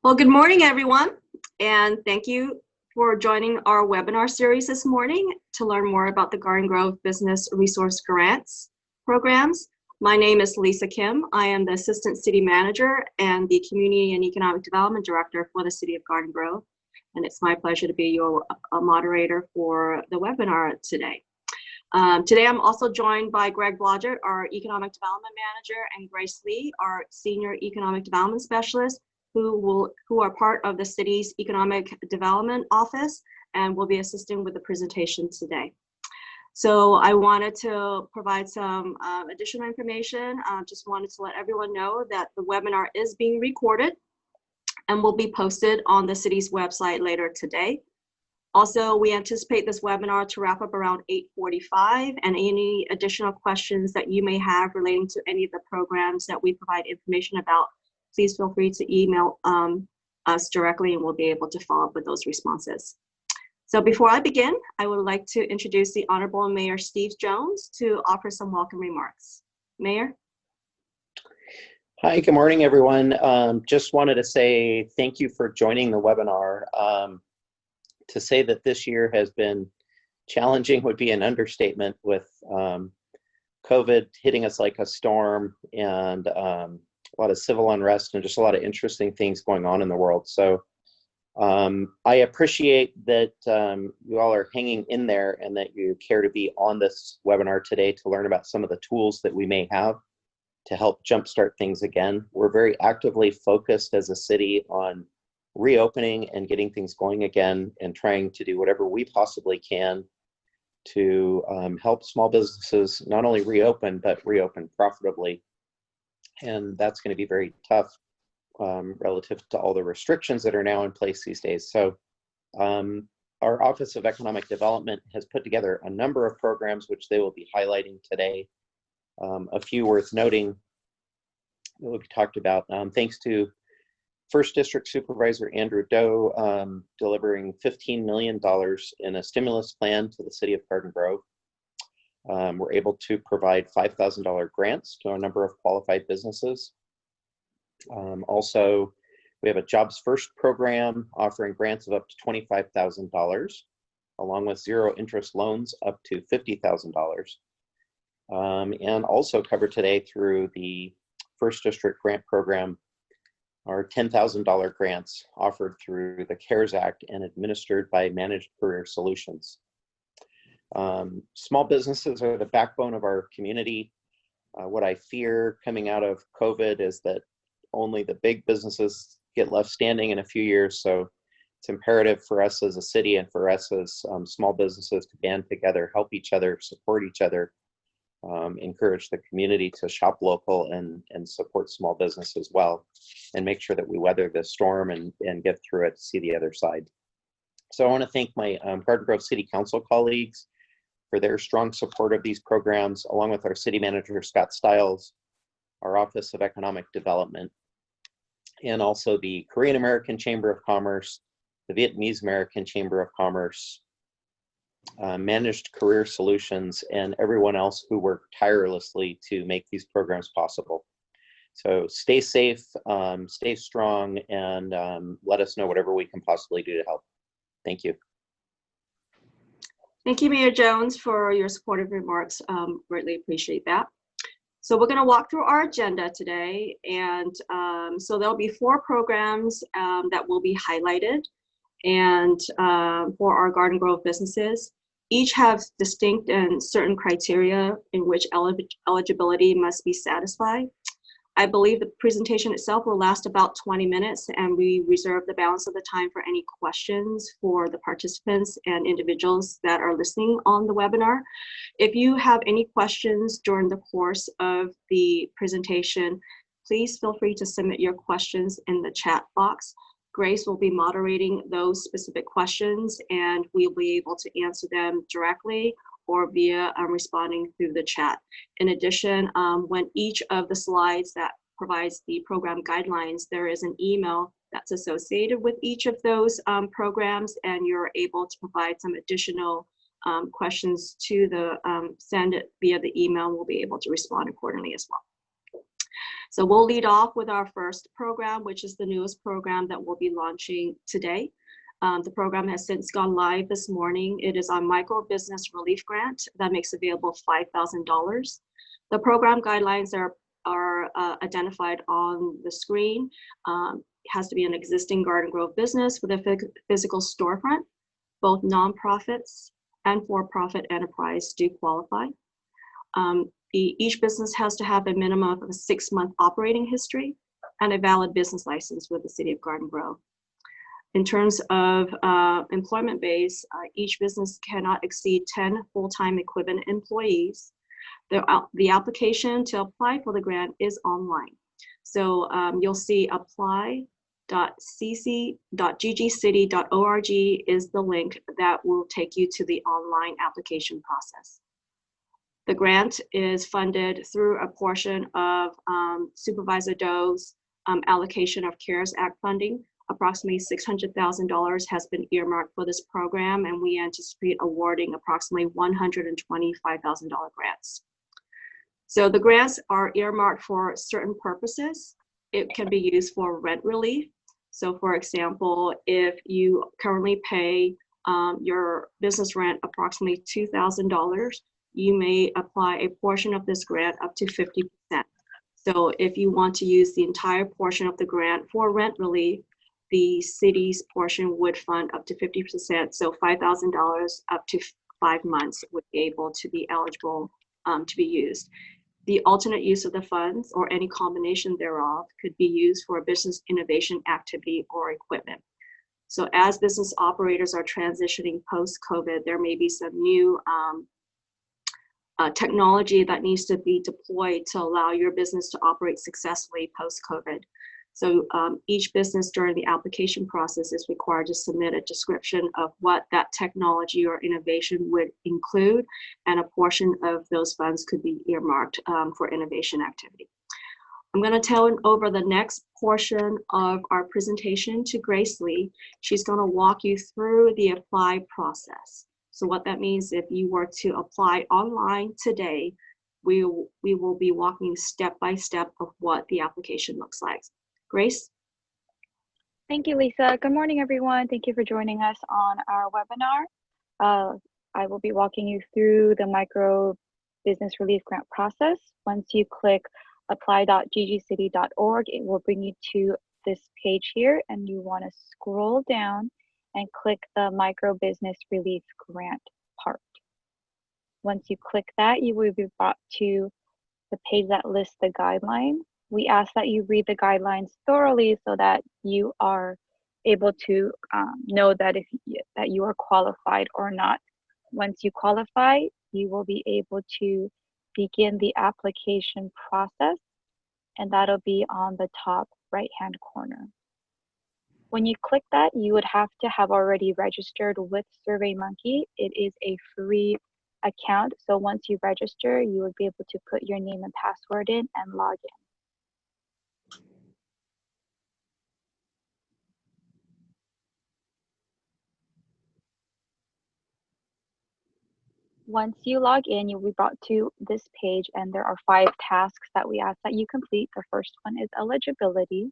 Well, good morning, everyone, and thank you for joining our webinar series this morning to learn more about the Garden Grove Business Resource Grants programs. My name is Lisa Kim. I am the Assistant City Manager and the Community and Economic Development Director for the City of Garden Grove, and it's my pleasure to be your moderator for the webinar today. Today, I'm also joined by Greg Blodgett, our Economic Development Manager, and Grace Lee, our Senior Economic Development Specialist, who are part of the city's Economic Development Office and will be assisting with the presentation today. So I wanted to provide some additional information. Just wanted to let everyone know that the webinar is being recorded and will be posted on the city's website later today. Also, we anticipate this webinar to wrap up around 8:45, and any additional questions that you may have relating to any of the programs that we provide information about, please feel free to email us directly and we'll be able to follow up with those responses. So before I begin, I would like to introduce the Honorable Mayor Steve Jones to offer some welcome remarks. Mayor? Hi, good morning, everyone. Just wanted to say thank you for joining the webinar. To say that this year has been challenging would be an understatement, with COVID hitting us like a storm and a lot of civil unrest and just a lot of interesting things going on in the world. So I appreciate that you all are hanging in there and that you care to be on this webinar today to learn about some of the tools that we may have to help jumpstart things again. We're very actively focused as a city on reopening and getting things going again, and trying to do whatever we possibly can to help small businesses not only reopen, but reopen profitably. And that's going to be very tough relative to all the restrictions that are now in place these days. So our Office of Economic Development has put together a number of programs which they will be highlighting today. A few worth noting that will be talked about. Thanks to First District Supervisor Andrew Doe delivering $15 million in a stimulus plan to the City of Garden Grove. We're able to provide $5,000 grants to a number of qualified businesses. Also, we have a Jobs First program offering grants of up to $25,000, along with zero interest loans up to $50,000. And also covered today through the First District Grant Program are $10,000 grants offered through the CARES Act and administered by Managed Career Solutions. Small businesses are the backbone of our community. What I fear coming out of COVID is that only the big businesses get left standing in a few years. So it's imperative for us as a city and for us as small businesses to band together, help each other, support each other, encourage the community to shop local and support small business as well, and make sure that we weather this storm and get through it to see the other side. So I want to thank my Garden Grove City Council colleagues for their strong support of these programs, along with our City Manager, Scott Stiles, our Office of Economic Development, and also the Korean American Chamber of Commerce, the Vietnamese American Chamber of Commerce, Managed Career Solutions, and everyone else who worked tirelessly to make these programs possible. So stay safe, stay strong, and let us know whatever we can possibly do to help. Thank you. Thank you, Mayor Jones, for your supportive remarks. Greatly appreciate that. So we're going to walk through our agenda today, and so there'll be 4 programs that will be highlighted, and for our Garden Grove businesses. Each have distinct and certain criteria in which eligibility must be satisfied. I believe the presentation itself will last about 20 minutes, and we reserve the balance of the time for any questions for the participants and individuals that are listening on the webinar. If you have any questions during the course of the presentation, please feel free to submit your questions in the chat box. Grace will be moderating those specific questions, and we'll be able to answer them directly or via responding through the chat. In addition, when each of the slides that provides the program guidelines, there is an email that's associated with each of those programs, and you're able to provide some additional questions to the send it via the email. We'll be able to respond accordingly as well. So we'll lead off with our first program, which is the newest program that we'll be launching today. The program has since gone live this morning. It is a micro business relief grant that makes available $5,000. The program guidelines are identified on the screen. It has to be an existing Garden Grove business with a physical storefront. Both nonprofits and for-profit enterprise do qualify. Each business has to have a minimum of a 6-month operating history and a valid business license with the City of Garden Grove. In terms of employment base, each business cannot exceed 10 full-time equivalent employees. The application to apply for the grant is online. So you'll see apply.cc.ggcity.org is the link that will take you to the online application process. The grant is funded through a portion of Supervisor Doe's allocation of CARES Act funding. Approximately $600,000 has been earmarked for this program, and we anticipate awarding approximately $125,000 grants. So the grants are earmarked for certain purposes. It can be used for rent relief. So for example, if you currently pay your business rent approximately $2,000, you may apply a portion of this grant up to 50%. So if you want to use the entire portion of the grant for rent relief, the city's portion would fund up to 50%. So $5,000 up to 5 months would be able to be eligible to be used. The alternate use of the funds or any combination thereof could be used for a business innovation activity or equipment. So as business operators are transitioning post-COVID, there may be some new technology that needs to be deployed to allow your business to operate successfully post-COVID. So each business during the application process is required to submit a description of what that technology or innovation would include, and a portion of those funds could be earmarked for innovation activity. I'm going to turn over the next portion of our presentation to Grace Lee. She's going to walk you through the apply process. So what that means, if you were to apply online today, we will be walking step by step of what the application looks like. Grace? Thank you, Lisa. Good morning, everyone. Thank you for joining us on our webinar. I will be walking you through the micro business relief grant process. Once you click apply.ggcity.org, it will bring you to this page here, and you want to scroll down and click the micro business relief grant part. Once you click that, you will be brought to the page that lists the guidelines. We ask that you read the guidelines thoroughly so that you are able to know that that you are qualified or not. Once you qualify, you will be able to begin the application process, and that'll be on the top right-hand corner. When you click that, you would have to have already registered with SurveyMonkey. It is a free account, so once you register, you would be able to put your name and password in and log in. Once you log in, you'll be brought to this page, and there are 5 tasks that we ask that you complete. The first one is eligibility.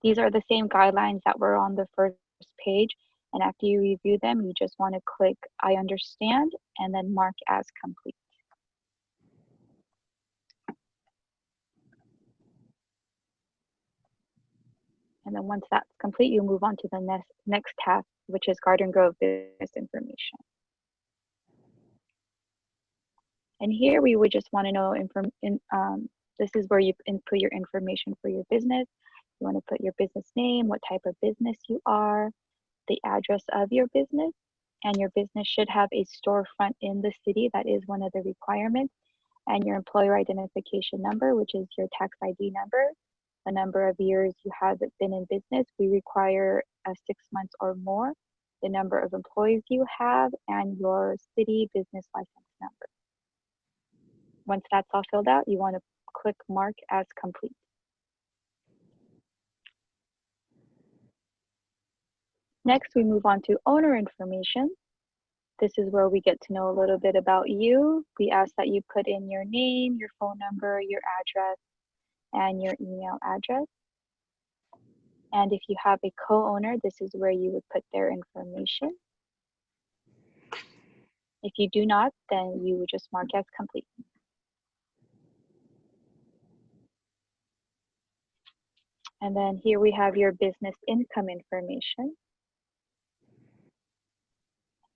These are the same guidelines that were on the first page, and after you review them, you just want to click I understand and then mark as complete. And then once that's complete, you move on to the next task, which is Garden Grove business information. And here we would just want to know, this is where you input your information for your business. You want to put your business name, what type of business you are, the address of your business, and your business should have a storefront in the city. That is one of the requirements. And your employer identification number, which is your tax ID number, the number of years you have been in business. We require 6 months or more, the number of employees you have, and your city business license number. Once that's all filled out, you want to click mark as complete. Next, we move on to owner information. This is where we get to know a little bit about you. We ask that you put in your name, your phone number, your address, and your email address. And if you have a co-owner, this is where you would put their information. If you do not, then you would just mark as complete. And then here we have your business income information.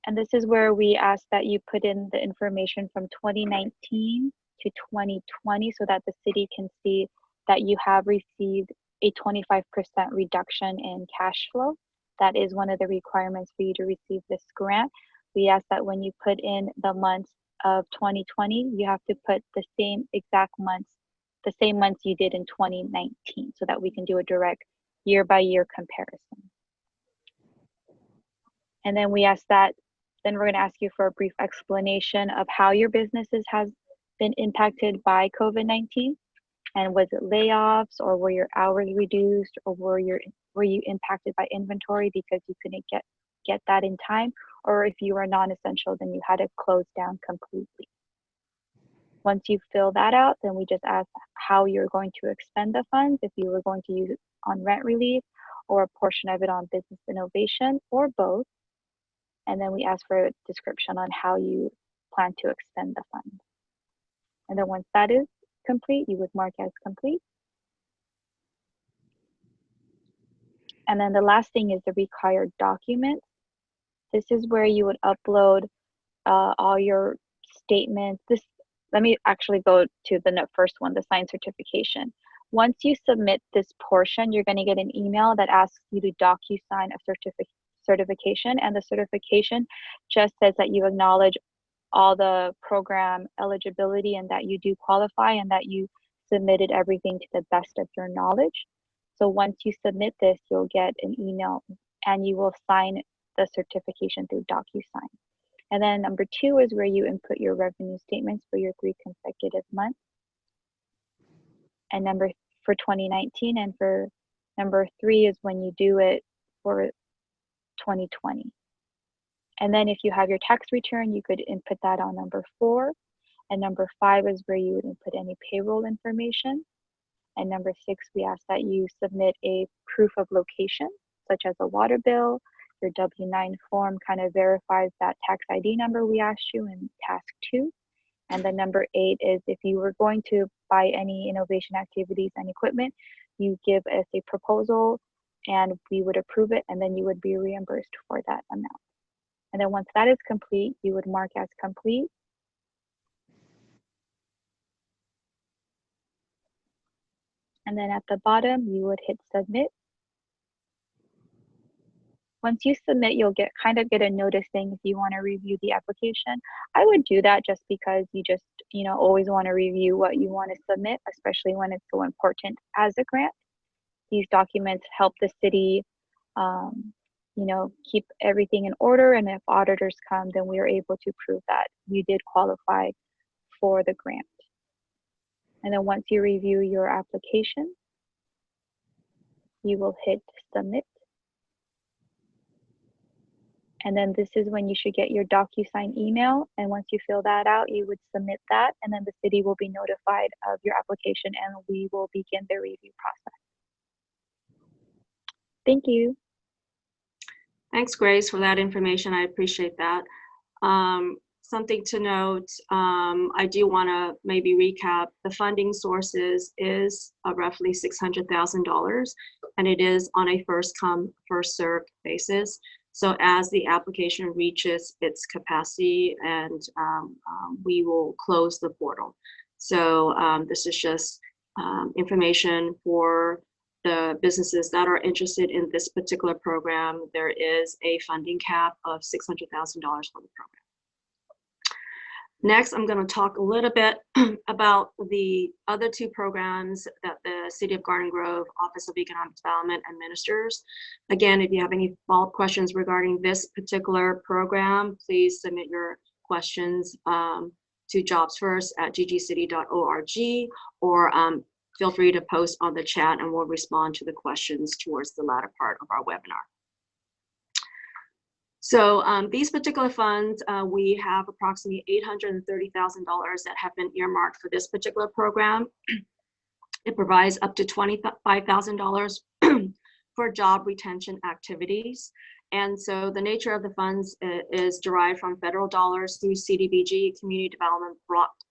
And this is where we ask that you put in the information from 2019 to 2020 so that the city can see that you have received a 25% reduction in cash flow. That is one of the requirements for you to receive this grant. We ask that when you put in the months of 2020, you have to put the same exact months, the same months you did in 2019 so that we can do a direct year-by-year comparison. And then we ask that, then we're going to ask you for a brief explanation of how your businesses has been impacted by COVID-19. And was it layoffs, or were your hours reduced, or were you impacted by inventory because you couldn't get that in time? Or if you are non-essential, then you had to close down completely. Once you fill that out, then we just ask how you're going to expend the funds, if you were going to use it on rent relief or a portion of it on business innovation or both. And then we ask for a description on how you plan to expend the funds. And then once that is complete, you would mark as complete. And then the last thing is the required documents. This is where you would upload all your statements. Let me actually go to the first one, the signed certification. Once you submit this portion, you're going to get an email that asks you to DocuSign a certification, and the certification just says that you acknowledge all the program eligibility and that you do qualify and that you submitted everything to the best of your knowledge. So once you submit this, you'll get an email and you will sign the certification through DocuSign. And then number 2 is where you input your revenue statements for your 3 consecutive months. And for 2019, and for number 3 is when you do it for 2020. And then if you have your tax return, you could input that on number 4. And number 5 is where you would input any payroll information. And number 6, we ask that you submit a proof of location, such as a water bill. Your W-9 form kind of verifies that tax ID number we asked you in task 2. And then number 8 is if you were going to buy any innovation activities and equipment, you give us a proposal and we would approve it, and then you would be reimbursed for that amount. And then once that is complete, you would mark as complete. And then at the bottom, you would hit submit. Once you submit, you'll get a notice saying if you want to review the application. I would do that just because you just, always want to review what you want to submit, especially when it's so important as a grant. These documents help the city, keep everything in order. And if auditors come, then we are able to prove that you did qualify for the grant. And then once you review your application, you will hit submit. And then this is when you should get your DocuSign email. And once you fill that out, you would submit that. And then the city will be notified of your application and we will begin the review process. Thank you. Thanks, Grace, for that information. I appreciate that. Something to note, I do want to maybe recap. The funding sources is roughly $600,000, and it is on a first come, first served basis. So as the application reaches its capacity, and we will close the portal. So this is just information for the businesses that are interested in this particular program. There is a funding cap of $600,000 for the program. Next, I'm going to talk a little bit about the other 2 programs that the City of Garden Grove Office of Economic Development administers. Again, if you have any follow-up questions regarding this particular program, please submit your questions to jobsfirst@ggcity.org, or feel free to post on the chat and we'll respond to the questions towards the latter part of our webinar. So these particular funds, we have approximately $830,000 that have been earmarked for this particular program. It provides up to $25,000 for job retention activities. And so the nature of the funds is derived from federal dollars through CDBG, Community Development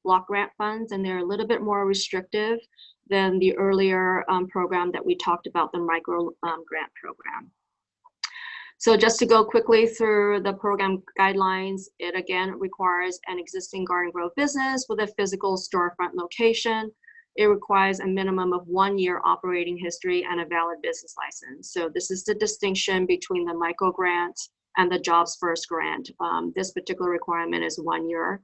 Block Grant Funds, and they're a little bit more restrictive than the earlier program that we talked about, the micro grant program. So just to go quickly through the program guidelines, it again requires an existing garden grove business with a physical storefront location. It requires a minimum of 1 year operating history and a valid business license. So this is the distinction between the micro grant and the Jobs First grant. This particular requirement is 1 year.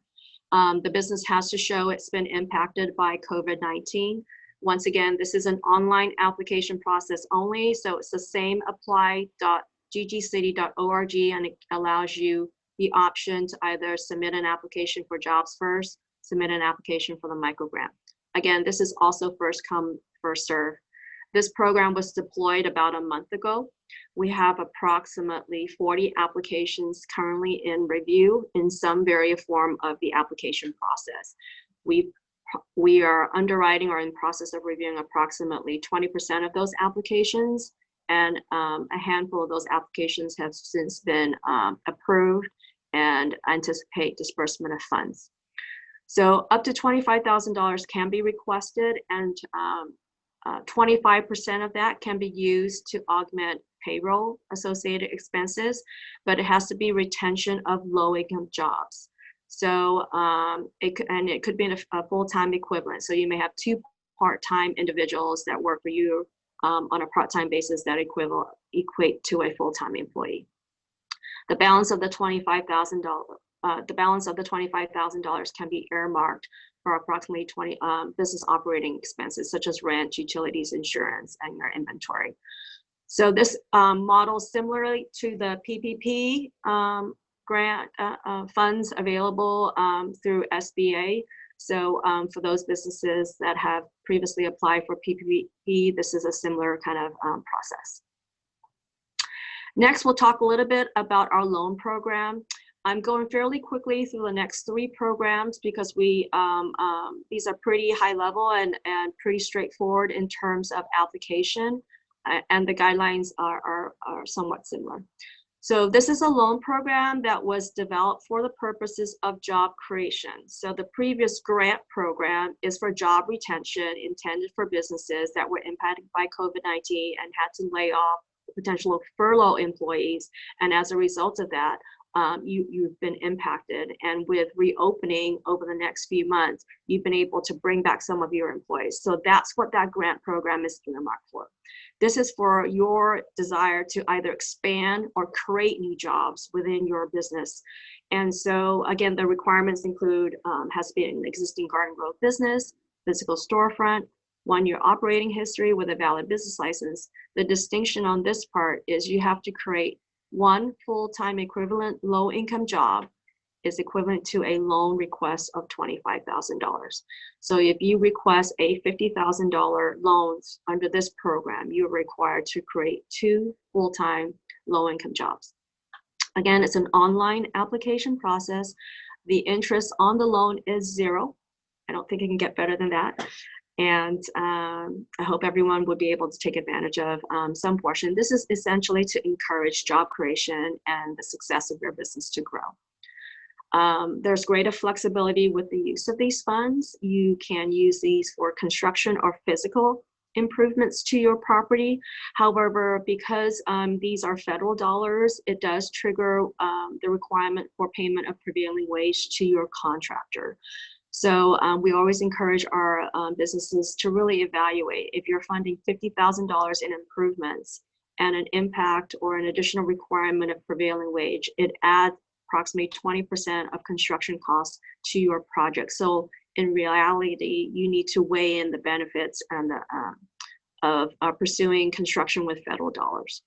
The business has to show it's been impacted by COVID-19. Once again, this is an online application process only, so it's the same apply.ggcity.org, and it allows you the option to either submit an application for Jobs First, submit an application for the micro grant. Again, this is also first come, first serve. This program was deployed about a month ago. We have approximately 40 applications currently in review in some various form of the application process. We are underwriting or in process of reviewing approximately 20% of those applications, and a handful of those applications have since been approved and anticipate disbursement of funds. So up to $25,000 can be requested, and 25% of that can be used to augment payroll associated expenses, but it has to be retention of low income jobs. So it could be a full-time equivalent. So you may have 2 part-time individuals that work for you on a part-time basis that equate to a full-time employee. The balance of the $25,000 can be earmarked for approximately 20 business operating expenses, such as rent, utilities, insurance, and your inventory. So this model, similarly to the PPP grant funds available through SBA. So for those businesses that have previously applied for PPP, this is a similar kind of process. Next, we'll talk a little bit about our loan program. I'm going fairly quickly through the next 3 programs because these are pretty high level and pretty straightforward in terms of application, and the guidelines are somewhat similar. So this is a loan program that was developed for the purposes of job creation. So the previous grant program is for job retention, intended for businesses that were impacted by COVID-19 and had to lay off potential furlough employees. And as a result of that, you've been impacted. And with reopening over the next few months, you've been able to bring back some of your employees. So that's what that grant program is earmarked for. This is for your desire to either expand or create new jobs within your business. And so again, the requirements include, has to be an existing garden growth business, physical storefront, 1 year operating history with a valid business license. The distinction on this part is you have to create 1 full-time equivalent low-income job is equivalent to a loan request of $25,000. So if you request a $50,000 loans under this program, you're required to create 2 full-time low-income jobs. Again, it's an online application process. The interest on the loan is 0. I don't think it can get better than that. And I hope everyone would be able to take advantage of some portion. This is essentially to encourage job creation and the success of your business to grow. There's greater flexibility with the use of these funds. You can use these for construction or physical improvements to your property. However, because these are federal dollars, it does trigger the requirement for payment of prevailing wage to your contractor. So we always encourage our businesses to really evaluate if you're funding $50,000 in improvements and an impact or an additional requirement of prevailing wage, it adds approximately 20% of construction costs to your project. So in reality, you need to weigh in the benefits and of pursuing construction with federal dollars.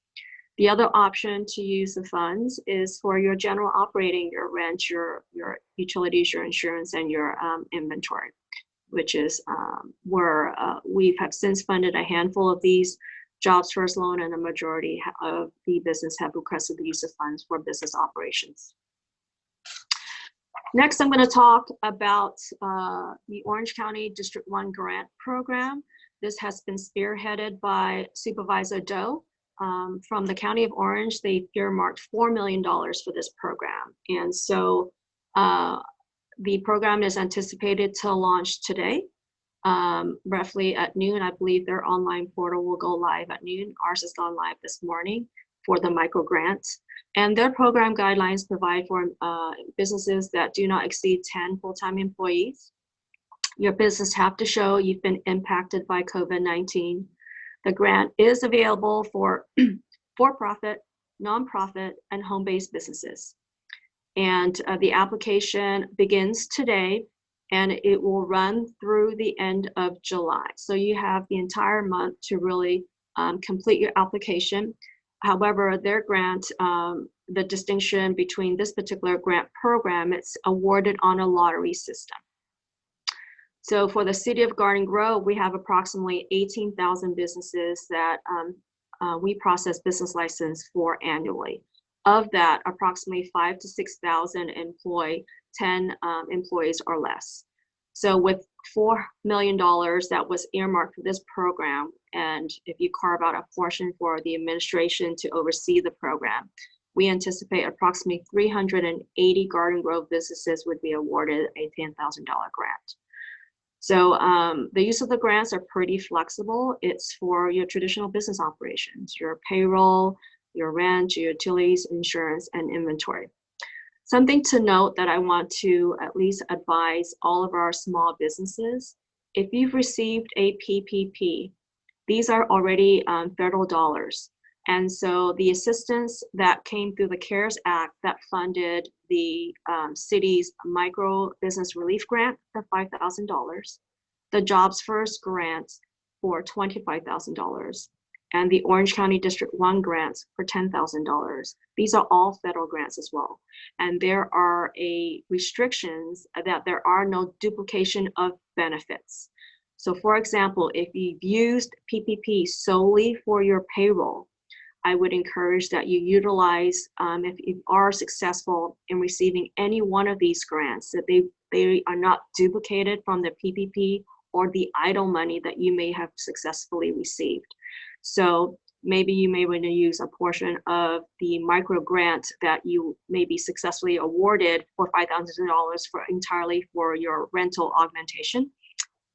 The other option to use the funds is for your general operating, your rent, your utilities, your insurance, and your inventory, which is where we have since funded a handful of these Jobs First loan, and a majority of the business have requested the use of funds for business operations. Next, I'm going to talk about the Orange County District 1 grant program. This has been spearheaded by Supervisor Doe. From the County of Orange, they earmarked $4 million for this program. And so the program is anticipated to launch today, roughly at noon. I believe their online portal will go live at noon. Ours has gone live this morning for the micro grants. And their program guidelines provide for businesses that do not exceed 10 full-time employees. Your business have to show you've been impacted by COVID-19. The grant is available for for-profit, nonprofit, and home-based businesses. And the application begins today, and it will run through the end of July. So you have the entire month to really complete your application. However, their grant, the distinction between this particular grant program, it's awarded on a lottery system. So for the city of Garden Grove, we have approximately 18,000 businesses that we process business license for annually. Of that, approximately 5,000 to 6,000 employ 10 employees or less. So with $4 million that was earmarked for this program, and if you carve out a portion for the administration to oversee the program, we anticipate approximately 380 Garden Grove businesses would be awarded a $10,000 grant. So the use of the grants are pretty flexible. It's for your traditional business operations, your payroll, your rent, your utilities, insurance, and inventory. Something to note that I want to at least advise all of our small businesses, if you've received a PPP, these are already federal dollars. And so the assistance that came through the CARES Act that funded the city's micro business relief grant for $5,000, the Jobs First grant for $25,000, and the Orange County District 1 grants for $10,000. These are all federal grants as well. And there are restrictions that there are no duplication of benefits. So for example, if you've used PPP solely for your payroll, I would encourage that you utilize, if you are successful in receiving any one of these grants, that they are not duplicated from the PPP or the idle money that you may have successfully received. So maybe you may want to use a portion of the micro grant that you may be successfully awarded for $5,000 entirely for your rental augmentation.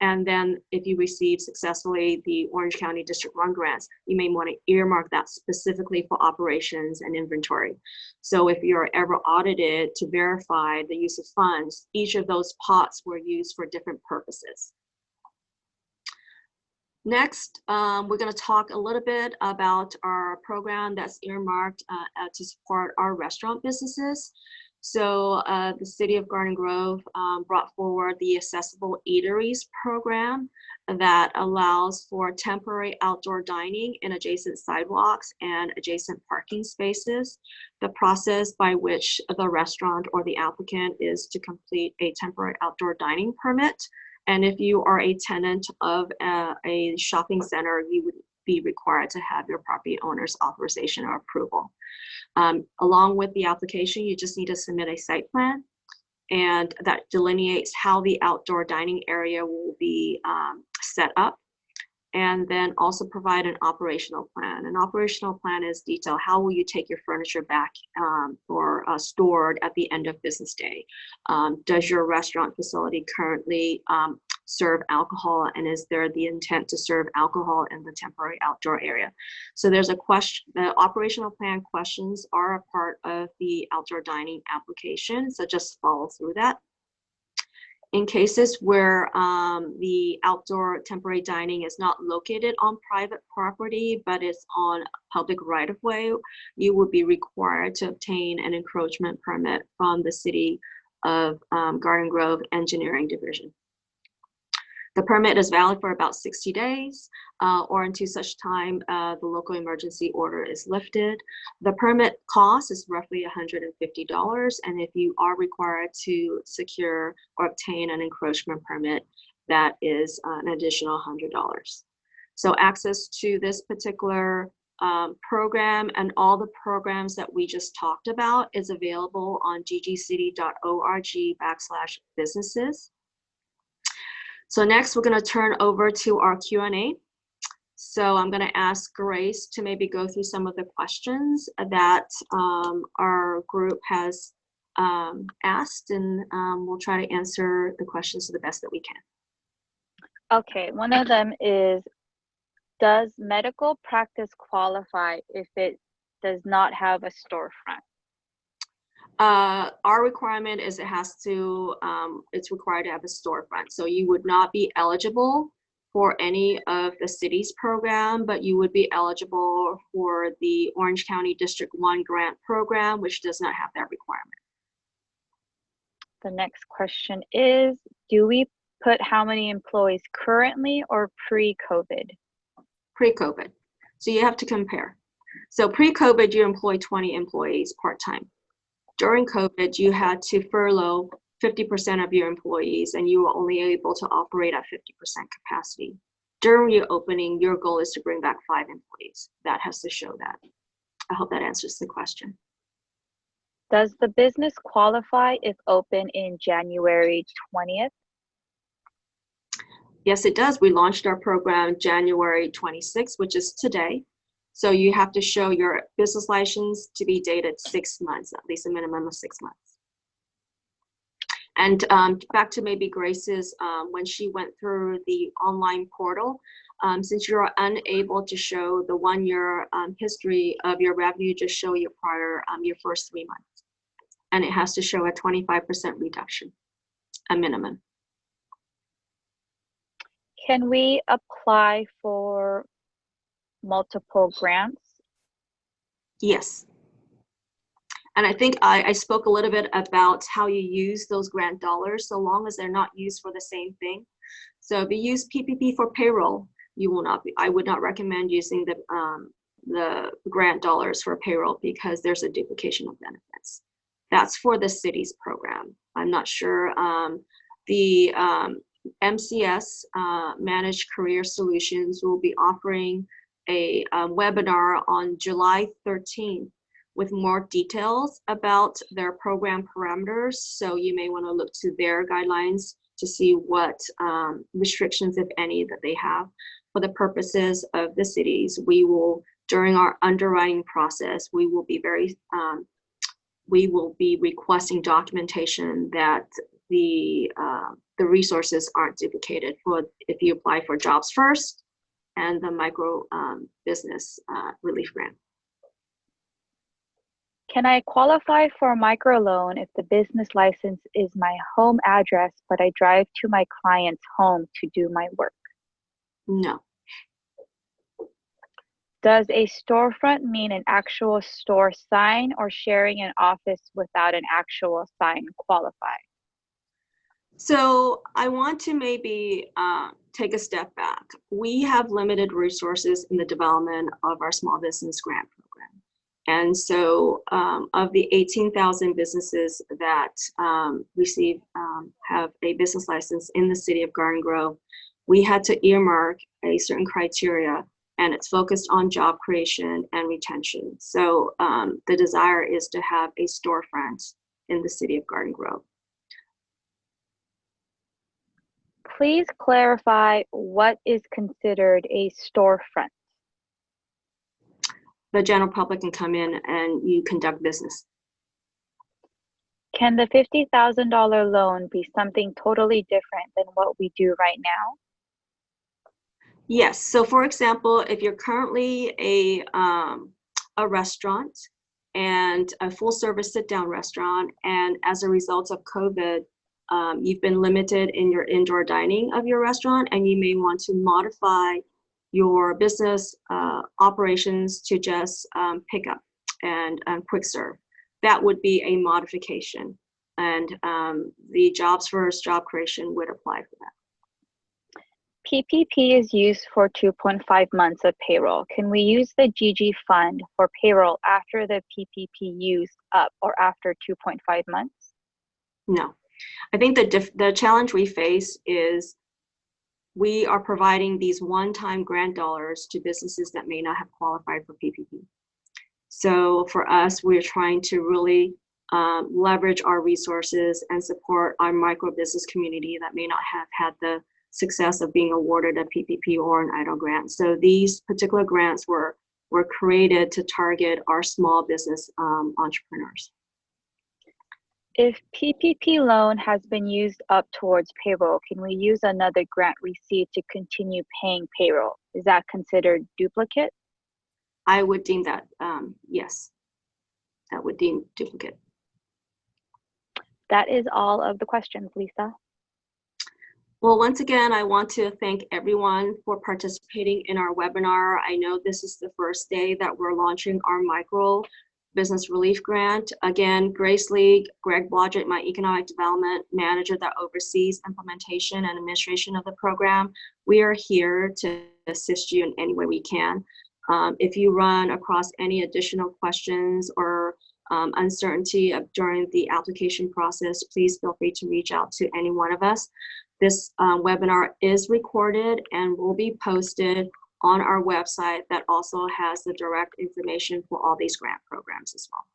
And then if you receive successfully the Orange County District 1 grants, you may want to earmark that specifically for operations and inventory. So if you're ever audited to verify the use of funds, each of those pots were used for different purposes. Next, we're going to talk a little bit about our program that's earmarked to support our restaurant businesses. So the city of Garden Grove brought forward the Accessible Eateries program that allows for temporary outdoor dining in adjacent sidewalks and adjacent parking spaces. The process by which the restaurant or the applicant is to complete a temporary outdoor dining permit. And if you are a tenant of a shopping center, you would be required to have your property owner's authorization or approval. Along with the application, you just need to submit a site plan, and that delineates how the outdoor dining area will be set up, and then also provide an operational plan. An operational plan is detailed. How will you take your furniture back or stored at the end of business day? Does your restaurant facility currently serve alcohol, and is there the intent to serve alcohol in the temporary outdoor area? So there's a question. The operational plan questions are a part of the outdoor dining application, so just follow through that. In cases where the outdoor temporary dining is not located on private property, but it's on public right-of-way, you will be required to obtain an encroachment permit from the City of Garden Grove Engineering Division. The permit is valid for about 60 days or until such time the local emergency order is lifted. The permit cost is roughly $150, and if you are required to secure or obtain an encroachment permit, that is an additional $100. So access to this particular program and all the programs that we just talked about is available on ggcity.org/businesses. So next, we're going to turn over to our Q&A. So I'm going to ask Grace to maybe go through some of the questions that our group has asked, and we'll try to answer the questions to the best that we can. Okay, one of them is, does medical practice qualify if it does not have a storefront? Our requirement is it's required to have a storefront. So you would not be eligible for any of the city's program, but you would be eligible for the Orange County District 1 grant program, which does not have that requirement. The next question is, do we put how many employees currently or pre-COVID? Pre-COVID. So you have to compare. So pre-COVID, you employ 20 employees part-time. During COVID, you had to furlough 50% of your employees, and you were only able to operate at 50% capacity. During reopening, your goal is to bring back 5 employees. That has to show that. I hope that answers the question. Does the business qualify if open in January 20th? Yes, it does. We launched our program January 26th, which is today. So you have to show your business license to be dated 6 months, at least a minimum of 6 months. And back to maybe Grace's, when she went through the online portal, since you're unable to show the 1-year history of your revenue, just show your first 3 months. And it has to show a 25% reduction, a minimum. Can we apply for multiple grants? Yes. And I think I spoke a little bit about how you use those grant dollars, so long as they're not used for the same thing. So if you use PPP for payroll, you will not be, I would not recommend using the grant dollars for payroll because there's a duplication of benefits. That's for the city's program. I'm not sure. The MCS, Managed Career Solutions, will be offering a webinar on July 13th with more details about their program parameters. So you may want to look to their guidelines to see what restrictions, if any, that they have. For the purposes of the cities, we will, during our underwriting process, we will be requesting documentation that the resources aren't duplicated for if you apply for Jobs First and the micro business relief grant. Can I qualify for a microloan if the business license is my home address, but I drive to my client's home to do my work? No. Does a storefront mean an actual store sign, or sharing an office without an actual sign qualify? So I want to maybe take a step back. We have limited resources in the development of our small business grant program. And so of the 18,000 businesses that have a business license in the city of Garden Grove, we had to earmark a certain criteria, and it's focused on job creation and retention. So the desire is to have a storefront in the city of Garden Grove. Please clarify what is considered a storefront. The general public can come in and you conduct business. Can the $50,000 loan be something totally different than what we do right now? Yes. So for example, if you're currently a restaurant and a full service sit down restaurant, and as a result of COVID, you've been limited in your indoor dining of your restaurant, and you may want to modify your business operations to just pick up and quick serve. That would be a modification, and the Jobs First job creation would apply for that. PPP is used for 2.5 months of payroll. Can we use the GG fund for payroll after the PPP used up or after 2.5 months? No. I think the challenge we face is we are providing these one-time grant dollars to businesses that may not have qualified for PPP. So for us, we're trying to really leverage our resources and support our micro business community that may not have had the success of being awarded a PPP or an EIDL grant. So these particular grants were created to target our small business entrepreneurs. If PPP loan has been used up towards payroll, can we use another grant receipt to continue paying payroll? Is that considered duplicate? I would deem that, yes, that would deem duplicate. That is all of the questions, Lisa. Well, once again, I want to thank everyone for participating in our webinar. I know this is the first day that we're launching our micro business relief grant. Again, Grace League, Greg Blodgett, my economic development manager that oversees implementation and administration of the program. We are here to assist you in any way we can. If you run across any additional questions or uncertainty during the application process, please feel free to reach out to any one of us. This webinar is recorded and will be posted on our website that also has the direct information for all these grant programs as well.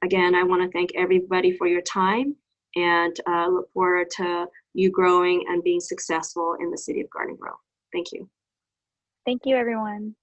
Again, I want to thank everybody for your time and look forward to you growing and being successful in the city of Garden Grove. Thank you. Thank you, everyone.